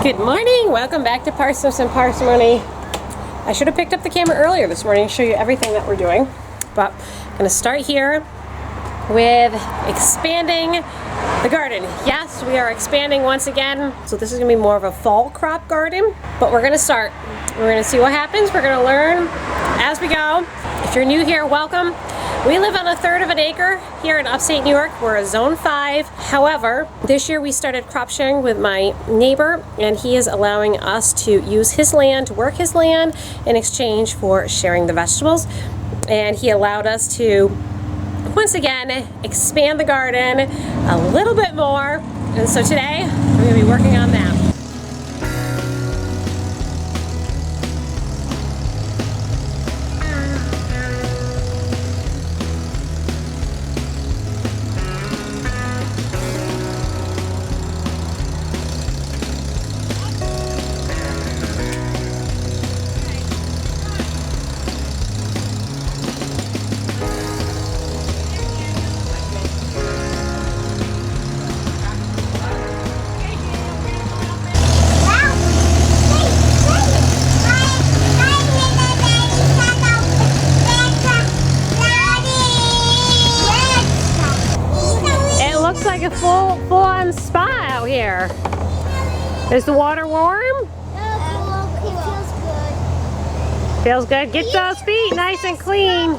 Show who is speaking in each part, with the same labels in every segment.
Speaker 1: Good morning, welcome back to Parsnips and Parsimony. I should have picked up the camera earlier this morning to show you everything that we're doing, but I'm going to start here with expanding the garden. Yes, we are expanding once again, so this is going to be more of a fall crop garden, but we're going to start. We're going to see what happens. We're going to learn as we go. If you're new here, welcome. We live on 1/3 of an acre here in upstate New York. We're a zone 5. However, this year we started crop sharing with my neighbor, and he is allowing us to use his land, to work his land in exchange for sharing the vegetables. And he allowed us to, once again, expand the garden a little bit more. And so today, we're going to be working on that. Like a full-on spa out here. Is the water warm?
Speaker 2: It feels good.
Speaker 1: Feels good. Get those feet nice and clean.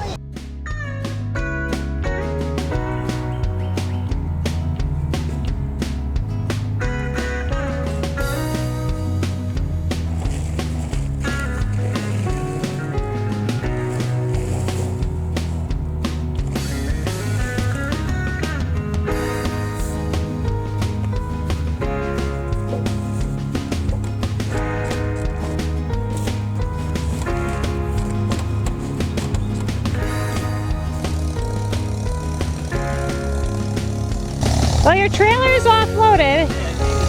Speaker 1: Well, your trailer is offloaded.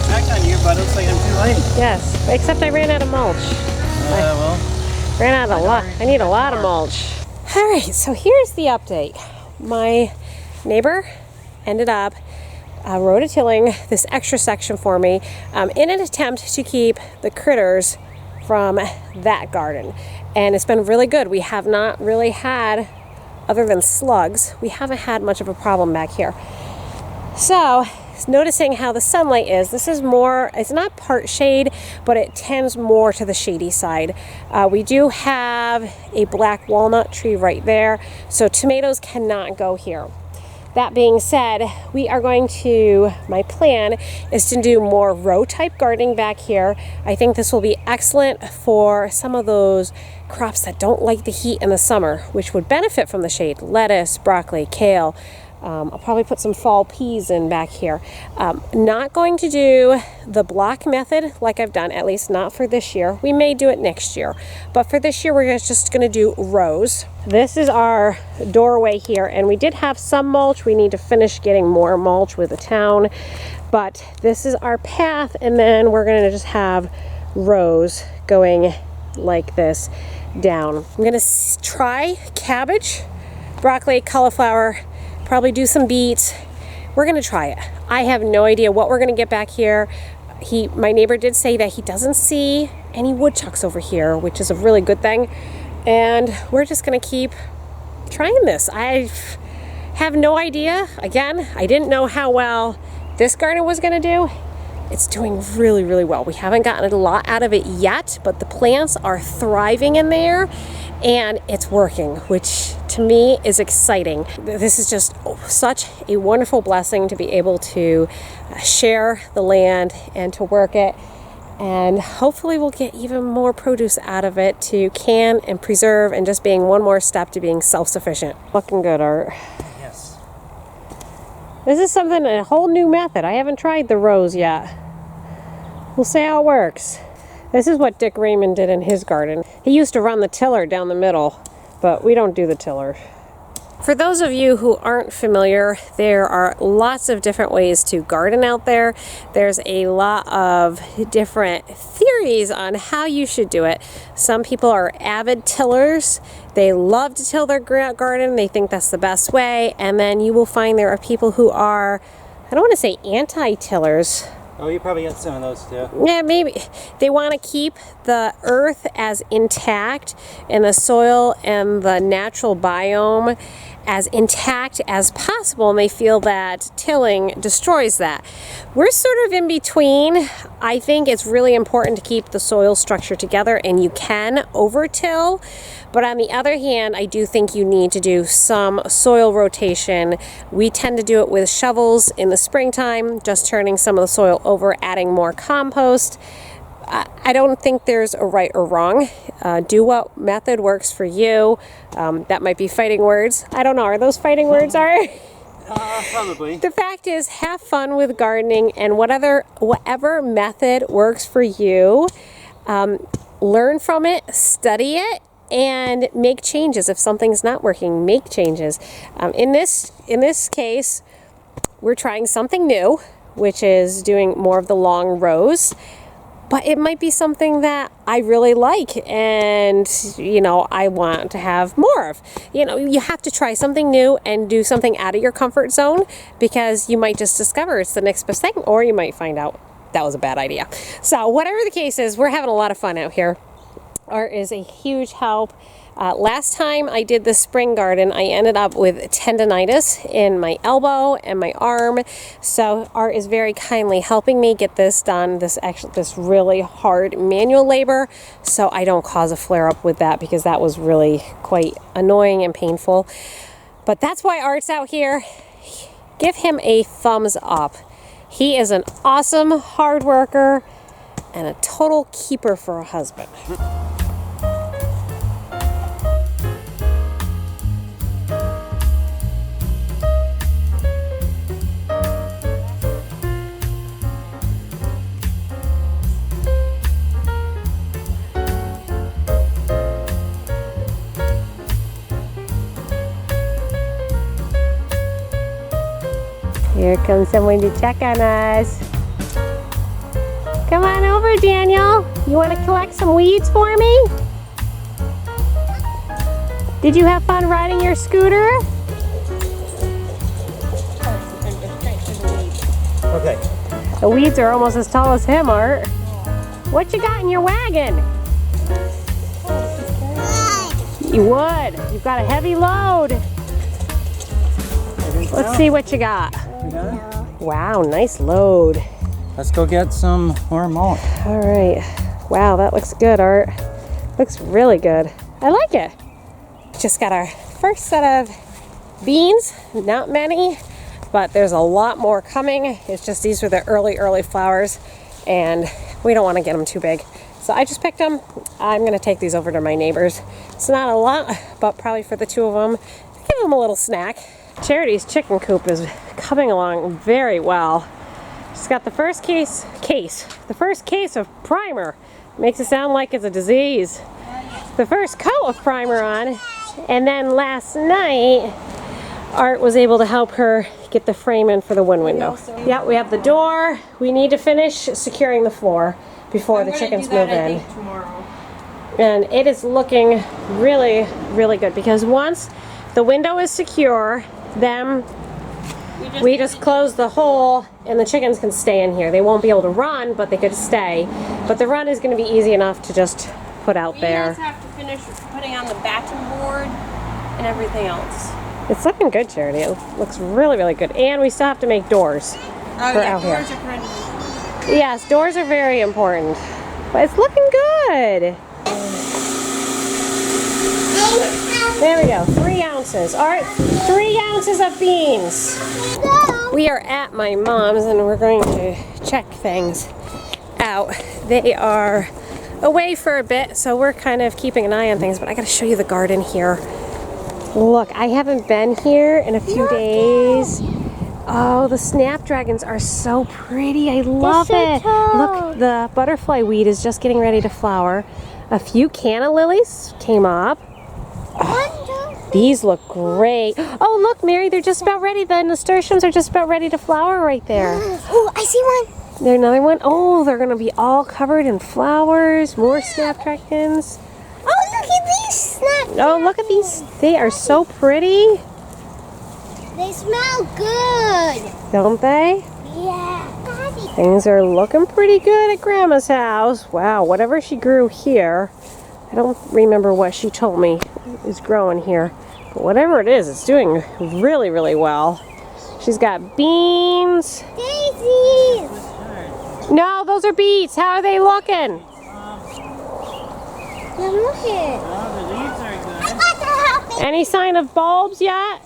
Speaker 3: Check on you, but it looks like I'm too late.
Speaker 1: Yes, except I ran out of mulch. Ran out of lot. I need a lot of mulch. All right, so here's the update. My neighbor ended up rototilling this extra section for me in an attempt to keep the critters from that garden. And it's been really good. We have not really had, other than slugs, we haven't had much of a problem back here. So, noticing how the sunlight is, this is more, it's not part shade, but it tends more to the shady side. We do have a black walnut tree right there, so tomatoes cannot go here. That being said, we are going to, my plan is to do more row type gardening back here. I think this will be excellent for some of those crops that don't like the heat in the summer, which would benefit from the shade. Lettuce, broccoli, kale. I'll probably put some fall peas in back here. Not going to do the block method like I've done, at least not for this year. We may do it next year, but for this year we're just going to do rows. This is our doorway here, and we did have some mulch. We need to finish getting more mulch with the town, but this is our path, and then we're going to just have rows going like this down. I'm going to try cabbage, broccoli, cauliflower, probably do some beets. We're gonna try it. I have no idea what we're gonna get back here. My neighbor did say that he doesn't see any woodchucks over here, which is a really good thing. And we're just gonna keep trying this. I have no idea. Again, I didn't know how well this garden was gonna do. It's doing really, really well. We haven't gotten a lot out of it yet, but the plants are thriving in there and it's working, which to me is exciting. This is just such a wonderful blessing to be able to share the land and to work it. And hopefully we'll get even more produce out of it to can and preserve, and just being one more step to being self-sufficient. Looking good, Art.
Speaker 3: Yes.
Speaker 1: This is something, a whole new method. I haven't tried the rows yet. We'll see how it works. This is what Dick Raymond did in his garden. He used to run the tiller down the middle, but we don't do the tiller. For those of you who aren't familiar, there are lots of different ways to garden out there. There's a lot of different theories on how you should do it. Some people are avid tillers. They love to till their garden. They think that's the best way. And then you will find there are people who are, I don't want to say anti-tillers,
Speaker 3: Oh, you probably got some of those too.
Speaker 1: Yeah, maybe. They want to keep the earth as intact and the soil and the natural biome as intact as possible, and they feel that tilling destroys that. We're sort of in between. I think it's really important to keep the soil structure together, and you can over-till. But on the other hand, I do think you need to do some soil rotation. We tend to do it with shovels in the springtime, just turning some of the soil over, adding more compost. I don't think there's a right or wrong. Do what method works for you. That might be fighting words. I don't know. Are those fighting words, Art?
Speaker 3: Probably.
Speaker 1: The fact is, have fun with gardening, and whatever method works for you, learn from it, study it, and make changes. If something's not working, make changes. In this case, we're trying something new, which is doing more of the long rows. But it might be something that I really like and, I want to have more of. You have to try something new and do something out of your comfort zone, because you might just discover it's the next best thing, or you might find out that was a bad idea. So whatever the case is, we're having a lot of fun out here. Art is a huge help. Last time I did the spring garden, I ended up with tendonitis in my elbow and my arm. So Art is very kindly helping me get this done, this really hard manual labor, so I don't cause a flare-up with that, because that was really quite annoying and painful. But that's why Art's out here. Give him a thumbs up. He is an awesome hard worker and a total keeper for a husband. Here comes someone to check on us. Come on over, Daniel. You want to collect some weeds for me? Did you have fun riding your scooter?
Speaker 3: Okay.
Speaker 1: The weeds are almost as tall as him, Art. What you got in your wagon? You would. You've got a heavy load. Let's see what you got. Wow, nice load.
Speaker 3: Let's go get some more mulch.
Speaker 1: All right. Wow, that looks good, Art. Looks really good. I like it. Just got our first set of beans. Not many, but there's a lot more coming. It's just these were the early flowers, and we don't want to get them too big. So I just picked them. I'm going to take these over to my neighbors. It's not a lot, but probably for the two of them, give them a little snack. Charity's chicken coop is coming along very well. She's got the first case of primer. Makes it sound like it's a disease. The first coat of primer on, and then last night Art was able to help her get the frame in for the one window. Yeah, we have the door. We need to finish securing the floor before the chickens move in.
Speaker 4: Tomorrow.
Speaker 1: And it is looking really, really good, because once the window is secure, then we just close the hole and the chickens can stay in here. They won't be able to run, but they could stay. But the run is going to be easy enough to just put out there.
Speaker 4: We just have to finish putting on the batting board and everything else.
Speaker 1: It's looking good, Charity. It looks really, really good. And we still have to make doors for out here.
Speaker 4: Doors are pretty.
Speaker 1: Yes, doors are very important. But it's looking good. There we go, 3 ounces. All right, 3 ounces of beans. We are at my mom's and we're going to check things out. They are away for a bit, so we're kind of keeping an eye on things, but I gotta show you the garden here. Look, I haven't been here in a few days. Oh, the snapdragons are so pretty. I love it. Look, the butterfly weed is just getting ready to flower. A few canna lilies came up. These look great. Oh, look, Mary, they're just about ready. The nasturtiums are just about ready to flower right there.
Speaker 2: Oh, I see one.
Speaker 1: There's another one. Oh, they're going to be all covered in flowers. More snapdragons.
Speaker 2: Oh, look at these snapdragons.
Speaker 1: Oh, look at these. They are so pretty.
Speaker 2: They smell good.
Speaker 1: Don't they?
Speaker 2: Yeah.
Speaker 1: Things are looking pretty good at Grandma's house. Wow, whatever she grew here, I don't remember what she told me is growing here. But whatever it is, it's doing really, really well. She's got beans.
Speaker 2: Daisies!
Speaker 1: No, those are beets. How are they looking?
Speaker 2: I'm looking.
Speaker 3: Oh, the leaves are good.
Speaker 2: I got to help it.
Speaker 1: Any sign of bulbs yet?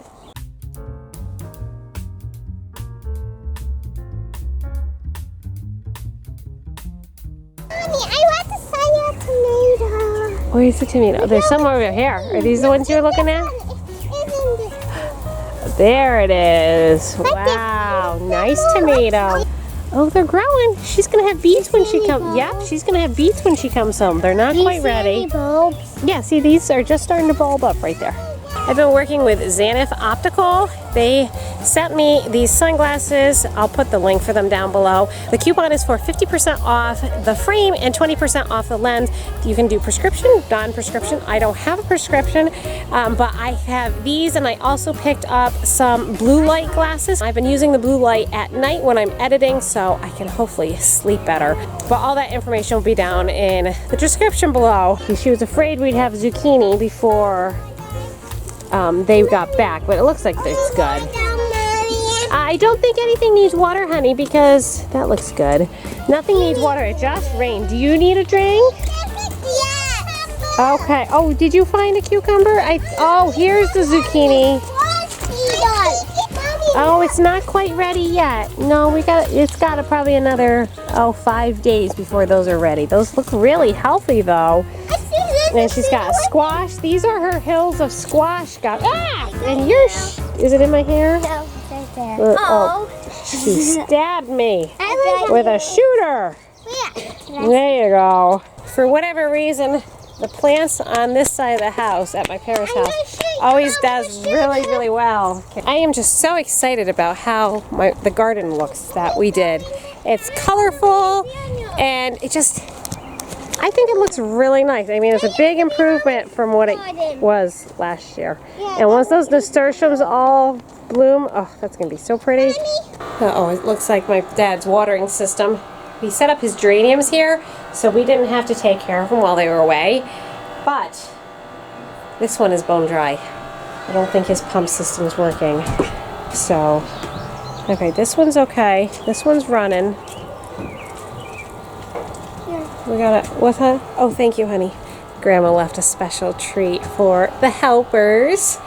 Speaker 2: Mommy, I want to sign a tomato.
Speaker 1: Where's the tomato? There's some over here. Are these the ones you're looking at?
Speaker 2: Isn't this?
Speaker 1: There it is. Wow, nice tomato. Oh, they're growing. She's gonna have beets when she comes. Yep, she's gonna have beets when she comes home. They're not quite ready.
Speaker 2: Bulbs?
Speaker 1: Yeah, see, these are just starting to bulb up right there. I've been working with Xanif Optical. They sent me these sunglasses. I'll put the link for them down below. The coupon is for 50% off the frame and 20% off the lens. You can do prescription, non-prescription. I don't have a prescription, but I have these, and I also picked up some blue light glasses. I've been using the blue light at night when I'm editing, so I can hopefully sleep better. But all that information will be down in the description below. She was afraid we'd have zucchini before they got back, but it looks like it's good. I don't think anything needs water, honey, because that looks good. Nothing needs water. It just rained. Do you need a drink?
Speaker 2: Yeah.
Speaker 1: Okay. Oh, did you find a cucumber? Oh, here's the zucchini. Oh, it's not quite ready yet. No, it's got probably another 5 days before those are ready. Those look really healthy though. And she's got squash. These are her hills of squash. And is it in my hair?
Speaker 2: No, it's right there.
Speaker 1: She stabbed me
Speaker 2: I
Speaker 1: with a shooter.
Speaker 2: Yeah.
Speaker 1: There you go. For whatever reason, the plants on this side of the house, at my parents' house, always does really, really well. I am just so excited about how the garden looks that we did. It's colorful, and I think it looks really nice. I mean, it's a big improvement from what it was last year. And once those nasturtiums all bloom, oh, that's going to be so pretty. Uh-oh, it looks like my dad's watering system. He set up his geraniums here, so we didn't have to take care of them while they were away. But this one is bone dry. I don't think his pump system's working. So, okay, this one's okay. This one's running. We got what's that? Oh, thank you, honey. Grandma left a special treat for the helpers.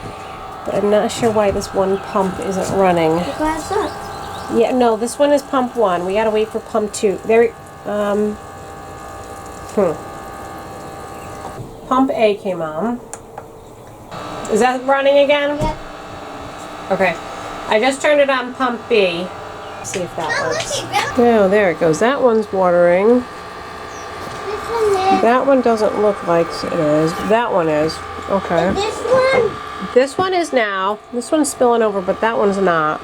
Speaker 1: But I'm not sure why this one pump isn't running. Yeah, no, this one is pump 1. We gotta wait for pump 2. Pump A came on. Is that running again?
Speaker 2: Yep.
Speaker 1: Okay. I just turned it on pump B. See if that works. Oh, there it goes. That one's watering. That one doesn't look like it is. That one is. Okay.
Speaker 2: This one?
Speaker 1: This one is now. This one's spilling over, but that one's not.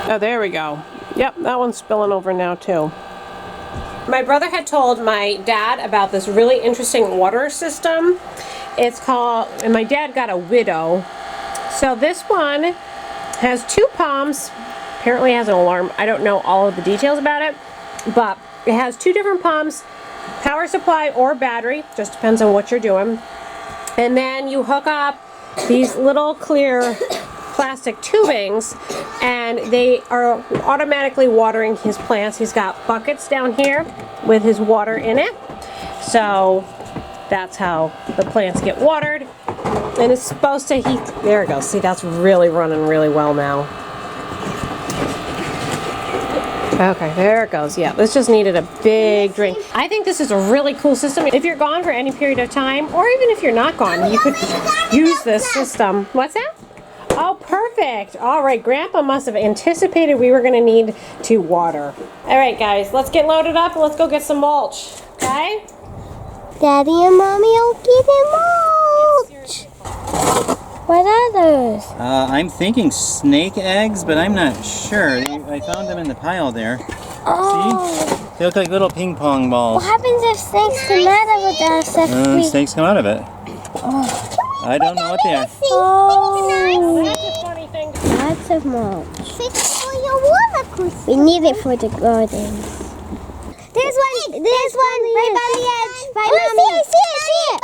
Speaker 1: Oh, there we go. Yep, that one's spilling over now too. My brother had told my dad about this really interesting water system. It's called, and my dad got a Widow. So this one has 2 pumps. Apparently has an alarm. I don't know all of the details about it, but it has 2 different pumps, power supply or battery, just depends on what you're doing. And then you hook up these little clear plastic tubings, and they are automatically watering his plants. He's got buckets down here with his water in it. So that's how the plants get watered. And it's supposed to heat. There it goes. See, that's really running really well now. Okay, there it goes. Yeah, this just needed a big drink. I think this is a really cool system. If you're gone for any period of time, or even if you're not gone, you could use this system. What's that? Oh, perfect. All right, Grandpa must have anticipated we were going to need to water. All right, guys, let's get loaded up and let's go get some mulch, okay?
Speaker 2: Daddy and Mommy will give him mulch. What are those?
Speaker 3: I'm thinking snake eggs, but I'm not sure. I found them in the pile there.
Speaker 2: Oh.
Speaker 3: See? They look like little ping pong balls.
Speaker 2: What happens if snakes come out of it?
Speaker 3: Snakes come out of it.
Speaker 2: Oh.
Speaker 3: I don't know what they are.
Speaker 2: Oh.
Speaker 1: That's a funny thing to
Speaker 2: Lots of mulch. Fix for your water crystal. We need it for the garden. There's one right by the edge. By Mommy. I see it.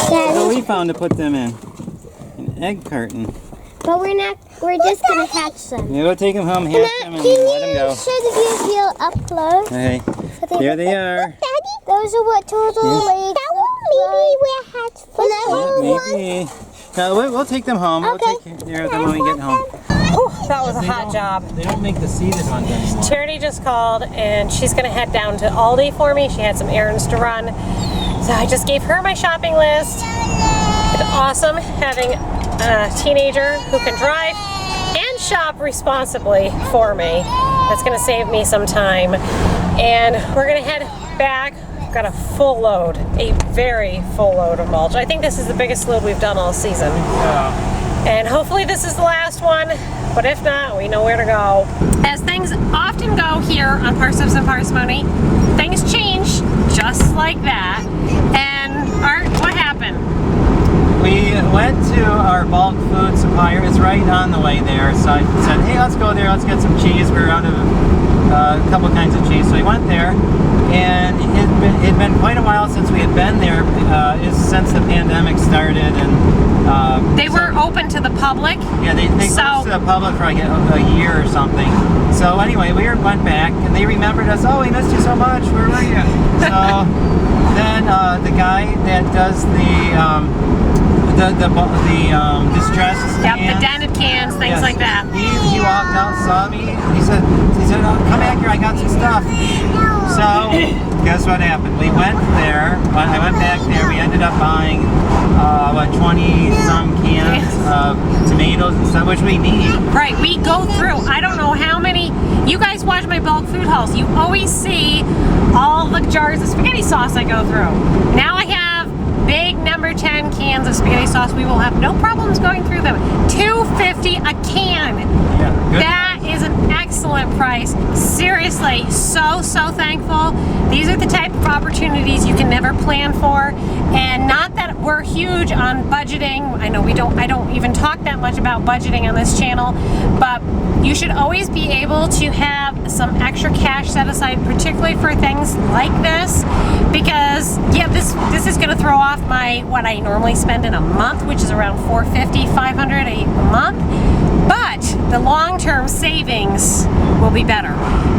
Speaker 3: What do we found to put them in? An egg carton.
Speaker 2: But we're just gonna hatch them.
Speaker 3: Yeah, we'll take them home, hatch them, and let them go.
Speaker 2: Show the video up close.
Speaker 3: Okay, here they are.
Speaker 2: Daddy, those are what turtle legs. Maybe we're hatched for
Speaker 3: Yeah, maybe. No, we'll take them home.
Speaker 2: Okay.
Speaker 3: We'll take care of them when we get home.
Speaker 1: Whew, that was a hot job.
Speaker 3: They don't make the seeded ones anymore.
Speaker 1: Charity just called and she's gonna head down to Aldi for me. She had some errands to run. So I just gave her my shopping list. It's awesome having a teenager who can drive and shop responsibly for me. That's gonna save me some time. And we're gonna head back. We've got a full load, a very full load of mulch. I think this is the biggest load we've done all season. And hopefully this is the last one, but if not, we know where to go. As things often go here on Parsnips and Parsimony, things change just like that. And Art, what happened?
Speaker 3: We went to our bulk food supplier. It's right on the way there. So I said, hey, let's go there. Let's get some cheese. We're out of a couple kinds of cheese. So we went there. And it had been quite a while since we had been there, since the pandemic started. And
Speaker 1: They were open to the public.
Speaker 3: yeah, they closed to the public for like a year or something. So anyway, we went back and they remembered us. Oh, we missed you so much. Where were you? So then the guy that does the distressed
Speaker 1: Yep,
Speaker 3: cans,
Speaker 1: the dented cans, things
Speaker 3: yes,
Speaker 1: like that.
Speaker 3: He walked out, saw me. He said, oh, come back here. I got some stuff. So guess what happened? We went there. I went back there. We ended up buying 20 some cans of tomatoes and stuff, which we need.
Speaker 1: Right, we go through, I don't know how many, you guys watch my bulk food hauls, you always see all the jars of spaghetti sauce I go through. Now I have big number 10 cans of spaghetti sauce. We will have no problems going through them. $2.50 a can.
Speaker 3: Yeah, good.
Speaker 1: That is an excellent price. Seriously, so thankful. These are the type of opportunities you can never plan for. And not that we're huge on budgeting. I know I don't even talk that much about budgeting on this channel, but you should always be able to have some extra cash set aside, particularly for things like this, because yeah, this is going to throw off what I normally spend in a month, which is around $450, $500 a month. But the long-term savings will be better.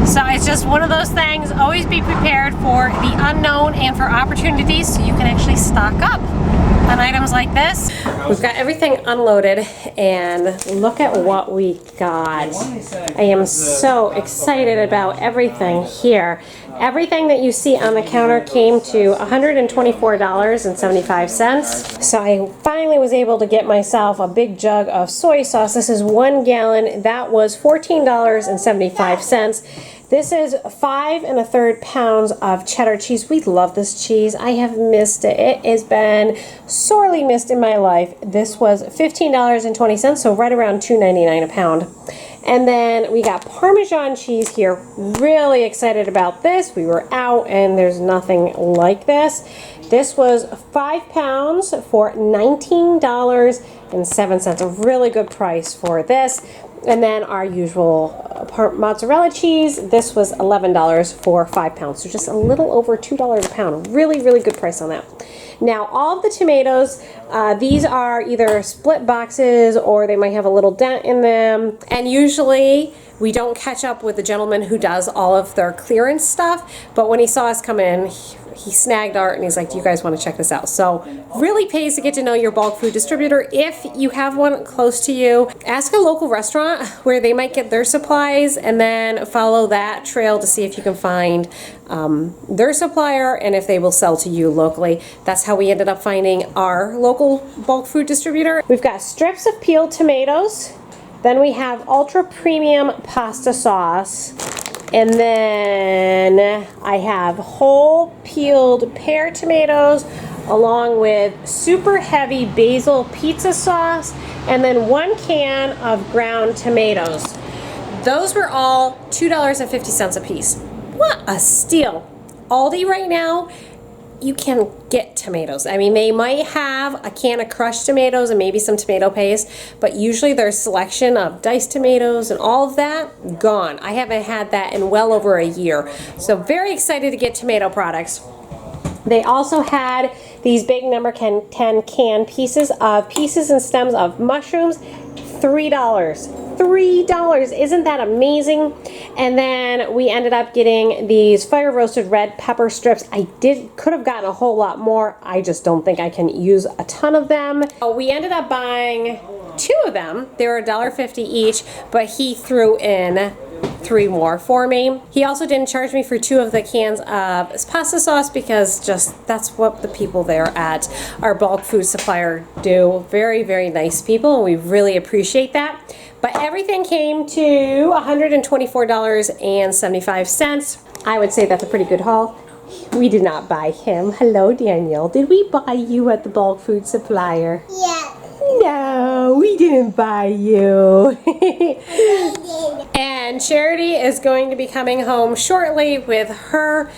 Speaker 1: So it's just one of those things. Always be prepared for the unknown and for opportunities so you can actually stock up on items like this. We've got everything unloaded and look at what we got. I am so excited about everything here. Everything that you see on the counter came to $124.75. So I finally was able to get myself a big jug of soy sauce. This is 1 gallon. That was $14.75. This is 5 1/3 pounds of cheddar cheese. We love this cheese. I have missed it. It has been sorely missed in my life. This was $15.20, so right around $2.99 a pound. And then we got Parmesan cheese here. Really excited about this. We were out and there's nothing like this. This was 5 pounds for $19.07. A really good price for this. And then our usual mozzarella cheese. This was $11 for 5 pounds. So just a little over $2 a pound. Really, really good price on that. Now, all of the tomatoes, these are either split boxes or they might have a little dent in them. And usually we don't catch up with the gentleman who does all of their clearance stuff. But when he saw us come in, he snagged Art and he's like, do you guys want to check this out? So really pays to get to know your bulk food distributor. If you have one close to you, ask a local restaurant where they might get their supplies and then follow that trail to see if you can find their supplier and if they will sell to you locally. That's how we ended up finding our local bulk food distributor. We've got strips of peeled tomatoes. Then we have ultra premium pasta sauce. And then I have whole peeled pear tomatoes along with super heavy basil pizza sauce and then 1 can of ground tomatoes. Those were all $2.50 a piece. What a steal. Aldi right now, you can get tomatoes. I mean, they might have a can of crushed tomatoes and maybe some tomato paste, but usually their selection of diced tomatoes and all of that, gone. I haven't had that in well over a year. So very excited to get tomato products. They also had these big number 10 can pieces and stems of mushrooms, $3. $3. Isn't that amazing? And then we ended up getting these fire roasted red pepper strips. I could have gotten a whole lot more. I just don't think I can use a ton of them. We ended up buying 2 of them. They were $1.50 each, but he threw in 3 more for me. He also didn't charge me for 2 of the cans of pasta sauce because just that's what the people there at our bulk food supplier do. Very, very nice people, and we really appreciate that. But everything came to $124.75. I would say that's a pretty good haul. We did not buy him. Hello, Daniel. Did we buy you at the bulk food supplier?
Speaker 2: Yeah.
Speaker 1: No, we didn't buy you. And Charity is going to be coming home shortly with her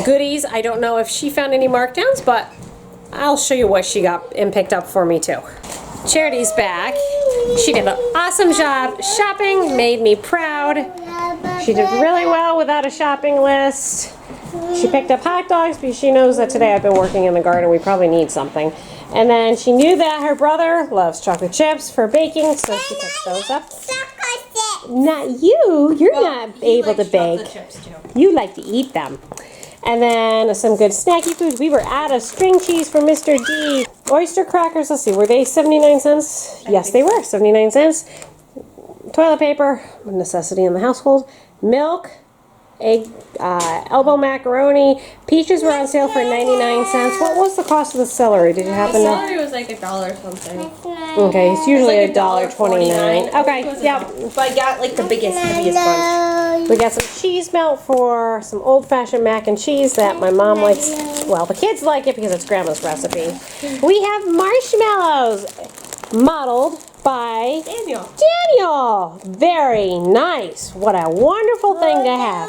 Speaker 1: goodies. I don't know if she found any markdowns, but I'll show you what she got and picked up for me too. Charity's back. She did an awesome job shopping, made me proud. She did really well without a shopping list. She picked up hot dogs because she knows that today I've been working in the garden. We probably need something. And then she knew that her brother loves chocolate chips for baking, so she picked those up. Not you. You're not able to bake. You like to eat them. And then some good snacky food. We were out of string cheese for Mr. D. Oyster crackers, let's see, were they 79 cents? Yes, they were, 79 cents. Toilet paper, a necessity in the household. Milk, egg, elbow macaroni. Peaches were on sale for 99 cents. What was the cost of the celery? Did you happen to?
Speaker 4: The celery was like $1 something.
Speaker 1: Okay, it's usually
Speaker 4: It's like
Speaker 1: $1.29. Okay, yep.
Speaker 4: But I got like the biggest, heaviest bunch.
Speaker 1: We got some cheese melt for some old-fashioned mac and cheese that my mom likes. Well, the kids like it because it's Grandma's recipe. We have marshmallows modeled by
Speaker 4: Daniel.
Speaker 1: Daniel. Very nice. What a wonderful thing to have.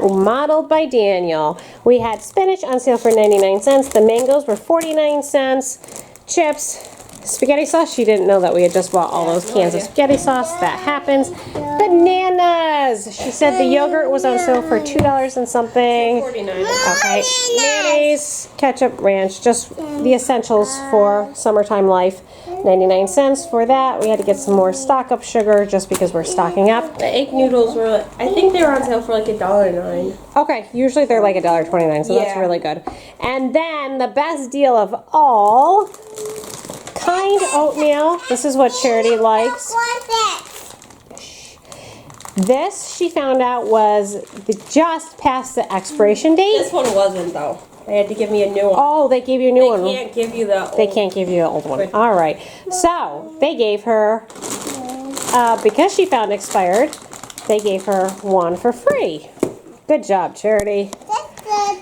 Speaker 1: Modeled by Daniel. We had spinach on sale for 99 cents. The mangoes were 49 cents. Chips. Spaghetti sauce. She didn't know that we had just bought all those cans of spaghetti sauce. That happens. Bananas. She said the yogurt was on sale for $2 and something.
Speaker 4: $49.
Speaker 1: Okay. Mayonnaise, ketchup, ranch, just the essentials for summertime life. 99 cents for that. We had to get some more stock up sugar just because we're stocking up.
Speaker 4: The egg noodles were, I think they were on sale for like $1.09.
Speaker 1: Okay, usually they're like $1.29, so that's
Speaker 4: Yeah.
Speaker 1: really good. And then the best deal of all, Kind oatmeal. This is what Charity likes. This, she found out, was just past the expiration date.
Speaker 4: This one wasn't though. They had to give me a new one.
Speaker 1: Oh, they gave you a new one.
Speaker 4: They can't give you the old.
Speaker 1: They can't give you an old one. All right. So they gave her, because she found expired, they gave her one for free. Good job, Charity.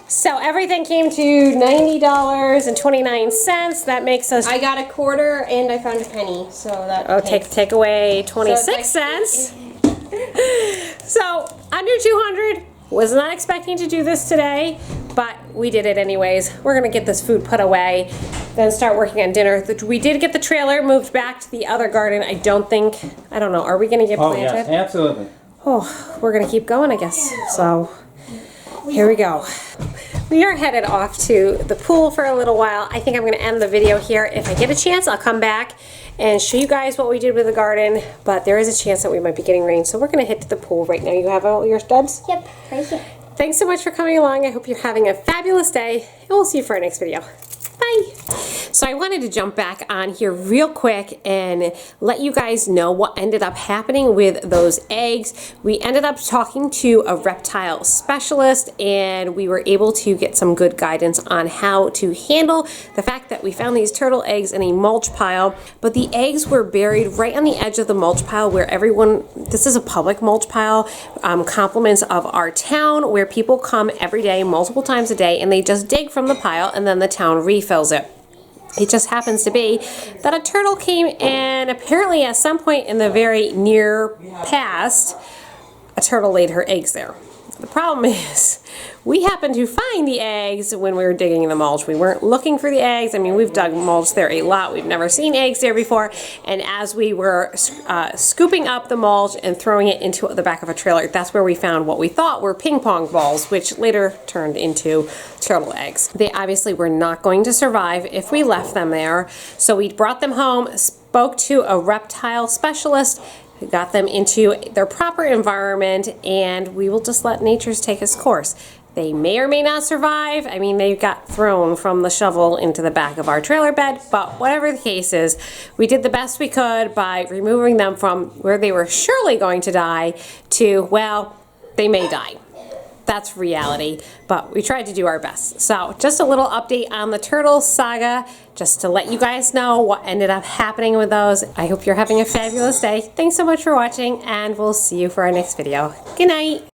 Speaker 1: So everything came to $90.29. That makes us.
Speaker 4: I got a quarter and I found a penny. So that.
Speaker 1: Take away 26 cents. So under 200. Was not expecting to do this today, but we did it anyways. We're gonna get this food put away, then start working on dinner. We did get the trailer moved back to the other garden. I don't know, are we gonna get planted?
Speaker 3: Oh, yes, absolutely.
Speaker 1: Oh, we're gonna keep going, I guess. So, here we go. We are headed off to the pool for a little while. I think I'm gonna end the video here. If I get a chance, I'll come back and show you guys what we did with the garden, but there is a chance that we might be getting rain, so we're gonna head to the pool right now. You have all your studs?
Speaker 2: Yep, right here.
Speaker 1: Thanks so much for coming along. I hope you're having a fabulous day, and we'll see you for our next video. Bye. So I wanted to jump back on here real quick and let you guys know what ended up happening with those eggs. We ended up talking to a reptile specialist, and we were able to get some good guidance on how to handle the fact that we found these turtle eggs in a mulch pile, but the eggs were buried right on the edge of the mulch pile where this is a public mulch pile, compliments of our town, where people come every day, multiple times a day, and they just dig from the pile and then the town refills it. It just happens to be that a turtle came, and apparently at some point in the very near past, a turtle laid her eggs there. The problem is, we happened to find the eggs when we were digging the mulch. We weren't looking for the eggs. I mean, we've dug mulch there a lot. We've never seen eggs there before. And as we were scooping up the mulch and throwing it into the back of a trailer, that's where we found what we thought were ping pong balls, which later turned into turtle eggs. They obviously were not going to survive if we left them there. So we brought them home, spoke to a reptile specialist, got them into their proper environment, and we will just let nature take its course. They may or may not survive. I mean, they got thrown from the shovel into the back of our trailer bed, but whatever the case is, we did the best we could by removing them from where they were surely going to die to, well, they may die. That's reality, but we tried to do our best. So just a little update on the turtle saga, just to let you guys know what ended up happening with those. I hope you're having a fabulous day. Thanks so much for watching, and we'll see you for our next video. Good night.